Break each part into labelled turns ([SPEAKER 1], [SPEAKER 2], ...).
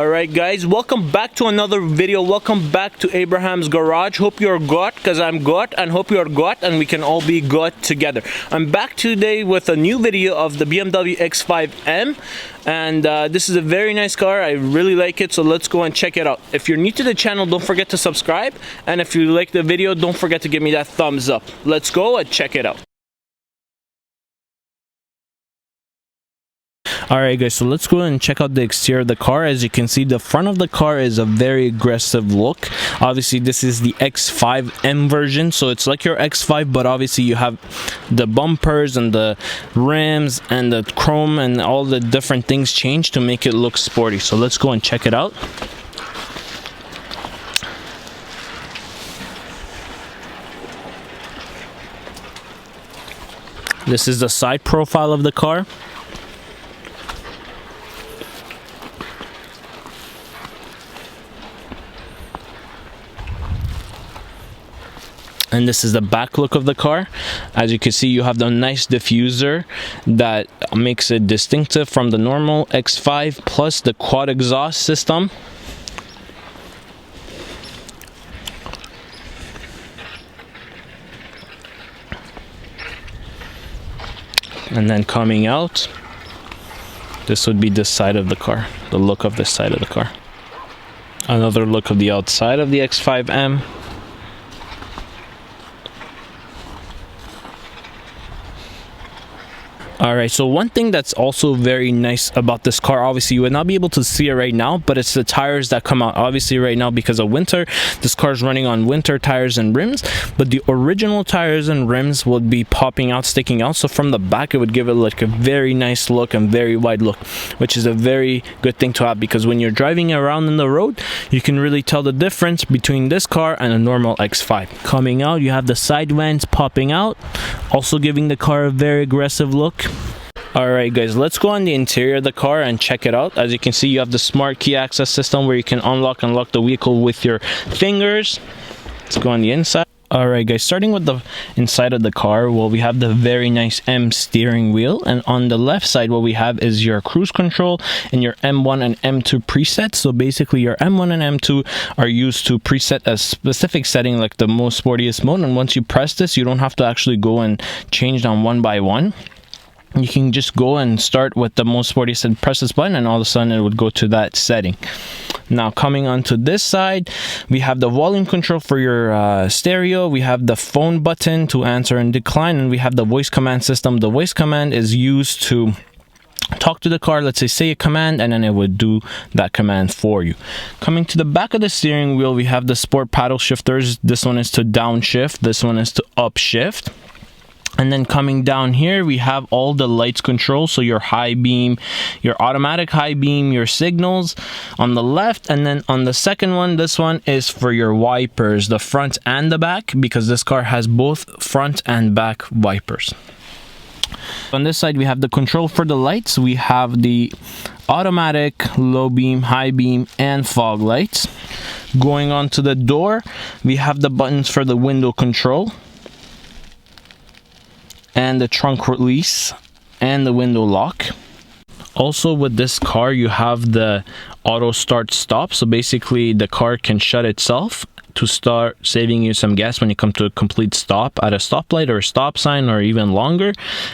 [SPEAKER 1] Alright guys, welcome back to another video. Welcome back to Abraham's Garage. Hope you're good, because I'm good, and hope you're good, and we can all be good together. I'm back today with a new video of the BMW X5M, and this is a very nice car. I really like it, so let's go and check it out. If you're new to the channel, don't forget to subscribe, and if you like the video, don't forget to give me that thumbs up. Let's go and check it out. Alright guys, so let's go and check out the exterior of the car. As you can see, the front of the car is a very aggressive look. Obviously this is the X5M version, so it's like your X5, but obviously you have the bumpers and the rims and the chrome and all the different things changed to make it look sporty. So let's go and check it out. This is the side profile of the car. And this is the back look of the car. As you can see, you have the nice diffuser that makes it distinctive from the normal X5, plus the quad exhaust system. And then coming out, this would be this side of the car, the look of this side of the car. Another look of the outside of the X5M. Alright, so one thing that's also very nice about this car, obviously you would not be able to see it right now, but it's the tires that come out. Obviously right now, because of winter, this car is running on winter tires and rims, but the original tires and rims would be popping out, sticking out. So from the back, it would give it like a very nice look and very wide look, which is a very good thing to have, because when you're driving around in the road, you can really tell the difference between this car and a normal X5. Coming out, you have the side vents popping out, also giving the car a very aggressive look. Alright guys, let's go on the interior of the car and check it out. As you can see, you have the smart key access system where you can unlock and lock the vehicle with your fingers. Let's go on the inside. Alright guys, starting with the inside of the car, well, we have the very nice M steering wheel, and on the left side what we have is your cruise control and your M1 and M2 presets. So basically your M1 and M2 are used to preset a specific setting, like the most sportiest mode, and once you press this, you don't have to actually go and change them one by one. You can just go and start with the most sportiest and press this button, and all of a sudden it would go to that setting. Now coming onto this side, we have the volume control for your stereo, we have the phone button to answer and decline, and we have the voice command system. The voice command is used to talk to the car. Let's say a command, and then it would do that command for you. Coming to the back of the steering wheel, we have the sport paddle shifters. This one is to downshift, this one is to upshift. And then coming down here, we have all the lights control, so your high beam, your automatic high beam, your signals on the left, and then on the second one, this one is for your wipers, the front and the back, because this car has both front and back wipers. On this side, we have the control for the lights. We have the automatic, low beam, high beam, and fog lights. Going on to the door, we have the buttons for the window control, and the trunk release, and the window lock. Also with this car, you have the auto start stop, so basically the car can shut itself to start saving you some gas when you come to a complete stop at a stoplight or a stop sign, or even longer.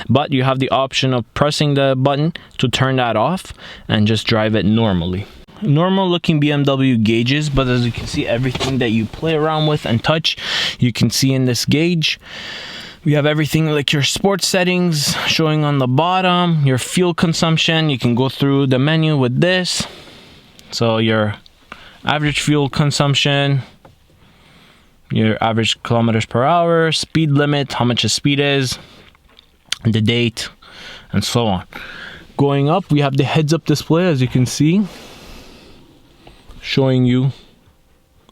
[SPEAKER 1] But you have the option of pressing the button to turn that off and just drive it normally. Normal looking BMW gauges, but as you can see, everything that you play around with and touch, you can see in this gauge. We have everything like your sports settings showing on the bottom, your fuel consumption. You can go through the menu with this. So your average fuel consumption, your average kilometers per hour, speed limit, how much the speed is, the date, and so on. Going up, we have the heads-up display, as you can see, showing you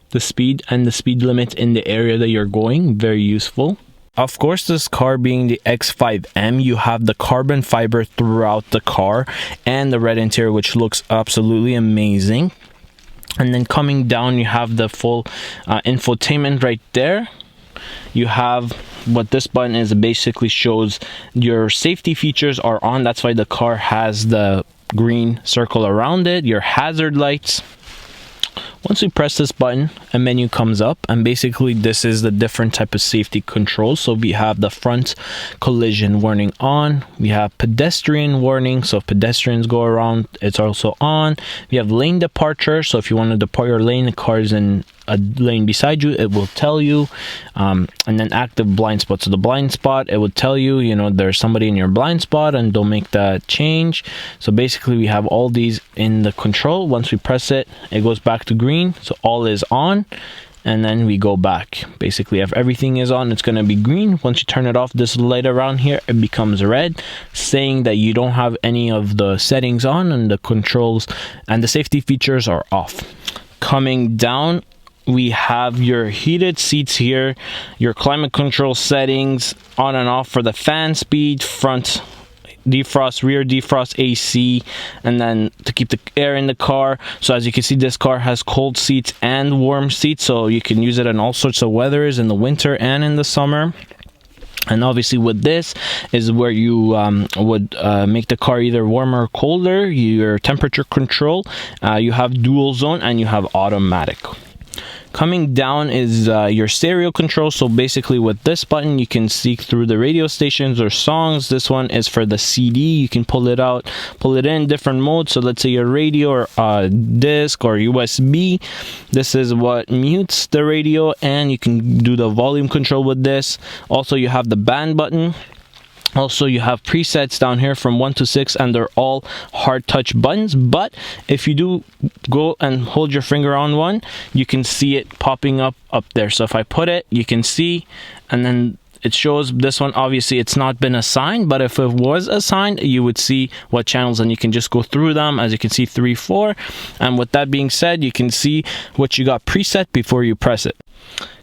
[SPEAKER 1] the speed and the speed limit in the area that you're going. Very useful. Of course, this car being the X5M, you have the carbon fiber throughout the car and the red interior, which looks absolutely amazing. And then coming down, you have the full infotainment right there. You have what this button is, basically shows your safety features are on. That's why the car has the green circle around it, your hazard lights. Once we press this button, a menu comes up, and basically this is the different type of safety controls. So we have the front collision warning on, we have pedestrian warning, so if pedestrians go around, it's also on. We have lane departure, so if you want to depart your lane, the car is in a lane beside you, it will tell you. And then active blind spot, so the blind spot, it would tell you, you know, there's somebody in your blind spot and don't make that change. So basically we have all these in the control. Once we press it, it goes back to green, so all is on, and then we go back. Basically if everything is on, it's going to be green. Once you turn it off, this light around here, it becomes red, saying that you don't have any of the settings on and the controls and the safety features are off. Coming down, we have your heated seats here, your climate control settings on and off for the fan speed, front defrost, rear defrost, AC, and then to keep the air in the car. So as you can see, this car has cold seats and warm seats, so you can use it in all sorts of weathers, in the winter and in the summer. And obviously with this is where you would make the car either warmer or colder, your temperature control, you have dual zone, and you have automatic. Coming down is your stereo control. So basically with this button, you can seek through the radio stations or songs. This one is for the CD. You can pull it out, pull it in different modes. So let's say your radio or disc or USB. This is what mutes the radio, and you can do the volume control with this. Also, you have the band button. Also, you have presets down here from 1 to 6, and they're all hard touch buttons. But if you do go and hold your finger on one, you can see it popping up there. So if I put it, you can see, and then it shows this one. Obviously it's not been assigned, but if it was assigned, you would see what channels, and you can just go through them. As you can see, 3, 4. And with that being said, you can see what you got preset before you press it.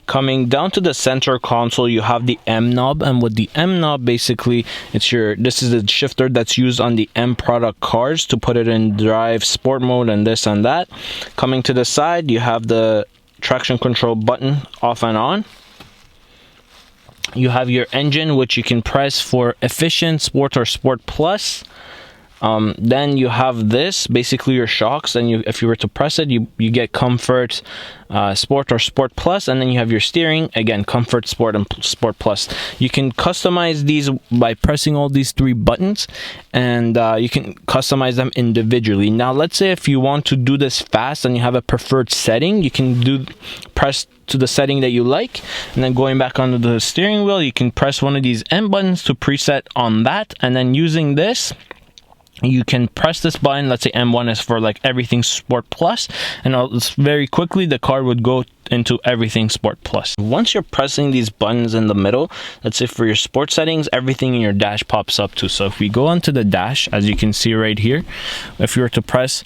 [SPEAKER 1] Coming down to the center console, you have the M knob, and with the M knob, basically this is the shifter that's used on the M product cars to put it in drive, sport mode, and this and that. Coming to the side, you have the traction control button off and on. You have your engine, which you can press for efficient, sport, or sport plus. Then you have this, basically your shocks, and if you were to press it, you get comfort, sport, or sport plus, and then you have your steering, again, comfort, sport, and sport plus. You can customize these by pressing all these 3 buttons, and you can customize them individually. Now let's say if you want to do this fast and you have a preferred setting, you can press to the setting that you like, and then going back onto the steering wheel, you can press one of these M buttons to preset on that, and then using this, you can press this button. Let's say M1 is for like everything sport plus, and very quickly the car would go into everything sport plus. Once you're pressing these buttons in the middle, let's say for your sport settings, everything in your dash pops up too. So if we go onto the dash, as you can see right here, if you were to press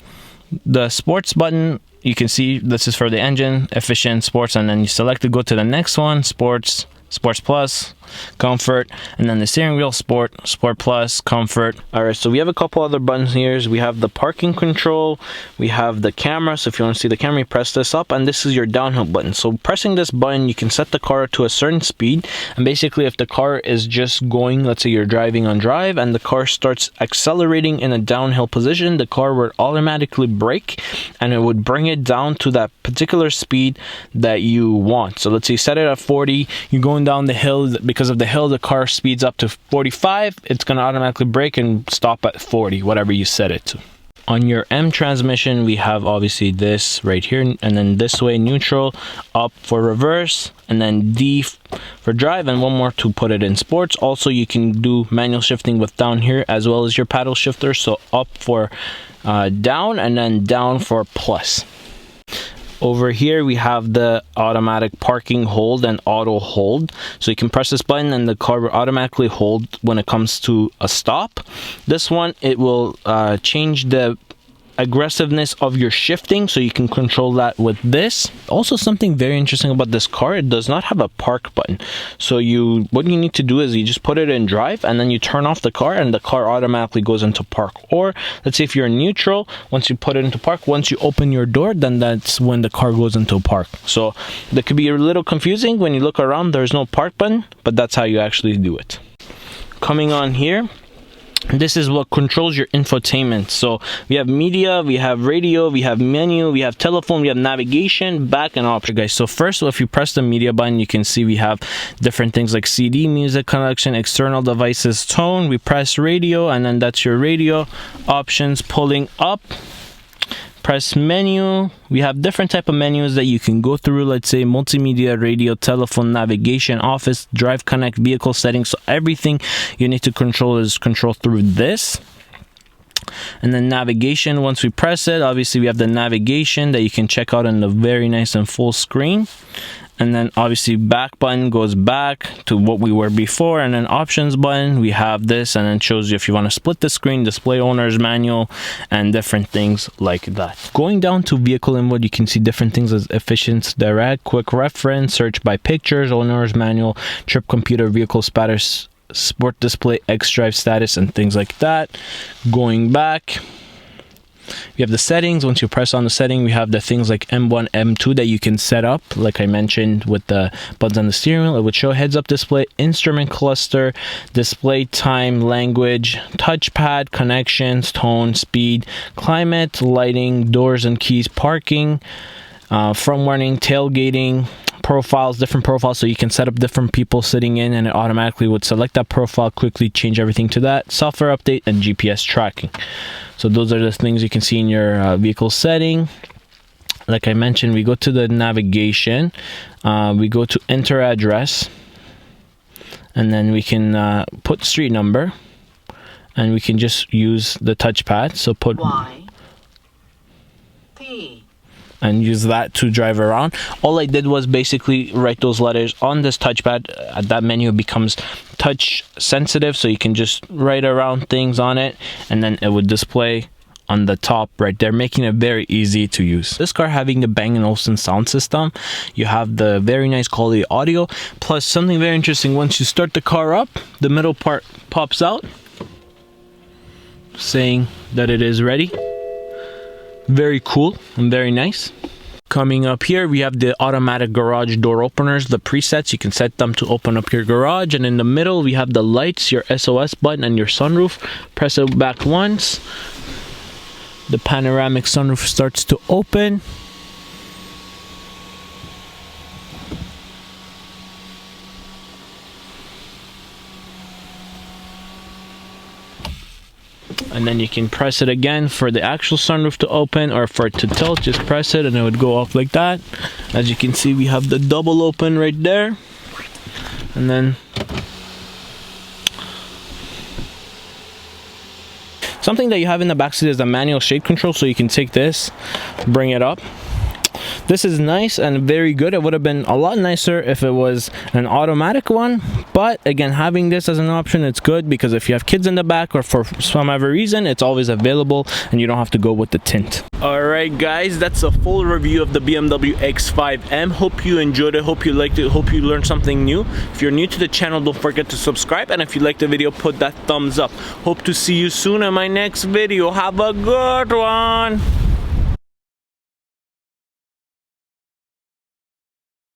[SPEAKER 1] the sports button, you can see this is for the engine, efficient, sports, and then you select to go to the next one, sports, sports plus, comfort, and then the steering wheel, sport, sport plus, comfort. All right, so we have a couple other buttons here. We have the parking control, we have the camera. So if you want to see the camera, you press this up, and this is your downhill button. So pressing this button, you can set the car to a certain speed, and basically if the car is just going, let's say you're driving on drive and the car starts accelerating in a downhill position, the car would automatically brake, and it would bring it down to that particular speed that you want. So let's say you set it at 40, you're going down the hill, because of the hill the car speeds up to 45, it's going to automatically brake and stop at 40, whatever you set it to. On your M transmission, we have obviously this right here, and then this way neutral, up for reverse, and then D for drive, and one more to put it in sports. Also, you can do manual shifting with down here as well as your paddle shifter, so up for down, and then down for plus. Over here we have the automatic parking hold and auto hold. So you can press this button and the car will automatically hold when it comes to a stop. This one, it will change the aggressiveness of your shifting, so you can control that with this. Also, something very interesting about this car, it does not have a park button. So what you need to do is you just put it in drive, and then you turn off the car, and the car automatically goes into park. Or let's say if you're in neutral, once you put it into park, once you open your door, then that's when the car goes into park. So that could be a little confusing when you look around. There's no park button, but that's how you actually do it. Coming on here, this is what controls your infotainment. So we have media, we have radio, we have menu, we have telephone, we have navigation, back, and option, guys. So first, if you press the media button, you can see we have different things like CD, music collection, external devices, tone. We press radio, and then that's your radio options. Pulling up, press menu. We have different type of menus that you can go through. Let's say multimedia, radio, telephone, navigation, office, drive, connect, vehicle settings. So everything you need to control is controlled through this. And then navigation, once we press it, obviously we have the navigation that you can check out on the very nice and full screen. And then obviously back button goes back to what we were before, and then options button, we have this, and then shows you if you want to split the screen, display owner's manual, and different things like that. Going down to vehicle input, you can see different things as efficiency direct, quick reference, search by pictures, owner's manual, trip computer, vehicle status, sport display, X drive status, and things like that. Going back, we have the settings. Once you press on the setting, we have the things like M1, M2 that you can set up, like I mentioned with the buttons on the steering wheel. It would show heads-up display, instrument cluster, display time, language, touchpad, connections, tone, speed, climate, lighting, doors and keys, parking, front warning, tailgating, profiles, different profiles, so you can set up different people sitting in, and it automatically would select that profile, quickly change everything to that, software update, and GPS tracking. So those are the things you can see in your vehicle setting. Like I mentioned, we go to the navigation, we go to enter address, and then we can put street number, and we can just use the touchpad. So put
[SPEAKER 2] Y P
[SPEAKER 1] and use that to drive around. All I did was basically write those letters on this touchpad. That menu becomes touch sensitive, so you can just write around things on it, and then it would display on the top right there, making it very easy to use. This car having the Bang & Olufsen sound system, you have the very nice quality audio, plus something very interesting. Once you start the car up, the middle part pops out saying that it is ready. Very cool and very nice. Coming up here, we have the automatic garage door openers, the presets. You can set them to open up your garage, and in the middle we have the lights, your SOS button, and your sunroof. Press it back once, the panoramic sunroof starts to open. And then you can press it again for the actual sunroof to open, or for it to tilt, just press it and it would go off like that. As you can see, we have the double open right there. And then something that you have in the back seat is the manual shade control, so you can take this, bring it up. This is nice and very good. It would have been a lot nicer if it was an automatic one, but again, having this as an option, it's good, because if you have kids in the back or for some other reason, it's always available and you don't have to go with the tint. Alright guys, that's a full review of the BMW X5M. Hope you enjoyed it, hope you liked it, hope you learned something new. If you're new to the channel, don't forget to subscribe, and if you liked the video, put that thumbs up. Hope to see you soon in my next video. Have a good one.